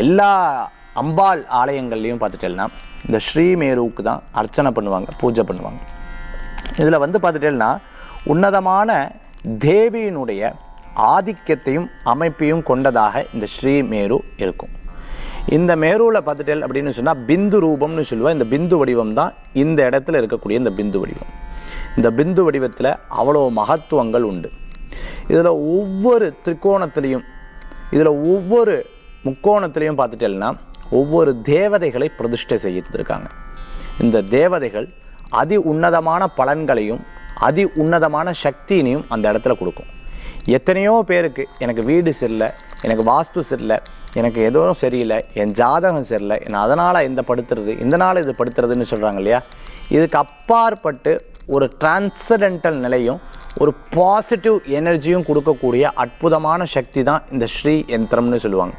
எல்லா அம்பாள் ஆலயங்கள்லையும் பார்த்துட்டேன்னா இந்த ஸ்ரீமேருவுக்கு தான் அர்ச்சனை பண்ணுவாங்க, பூஜை பண்ணுவாங்க. இதில் வந்து பார்த்துட்டேன்னா உன்னதமான தேவியினுடைய ஆதிக்கத்தையும் அமைப்பையும் கொண்டதாக இந்த ஸ்ரீமேரு இருக்கும். இந்த மேருவில் பார்த்துட்டேல் அப்படின்னு சொன்னால் பிந்து ரூபம்னு சொல்லுவாள். இந்த பிந்து வடிவம் தான் இந்த இடத்துல இருக்கக்கூடிய இந்த பிந்து வடிவம். இந்த பிந்து வடிவத்தில் அவ்வளோ மகத்துவங்கள் உண்டு. இதில் ஒவ்வொரு திரிகோணத்திலையும், இதில் ஒவ்வொரு முக்கோணத்திலையும் பார்த்துட்டேன்னா ஒவ்வொரு தேவதைகளை பிரதிஷ்டை செய்திருக்காங்க. இந்த தேவதைகள் அதி உன்னதமான பலன்களையும் அதி உன்னதமான சக்தியினையும் அந்த இடத்துல கொடுக்கும். எத்தனையோ பேருக்கு எனக்கு வீடு சரியில்லை, எனக்கு வாஸ்து சரியில்லை, எனக்கு எதுவும் சரியில்லை, என் ஜாதகம் சரியில்லை, நான் அதனால் இந்த படுத்துறது, இந்த நாள் இது படுத்துறதுன்னு சொல்கிறாங்க இல்லையா. இதுக்கு அப்பாற்பட்டு ஒரு டிரான்சடென்டல் நிலையும் ஒரு பாசிட்டிவ் எனர்ஜியும் கொடுக்கக்கூடிய அற்புதமான சக்தி தான் இந்த ஸ்ரீ யந்திரம்னு சொல்லுவாங்க.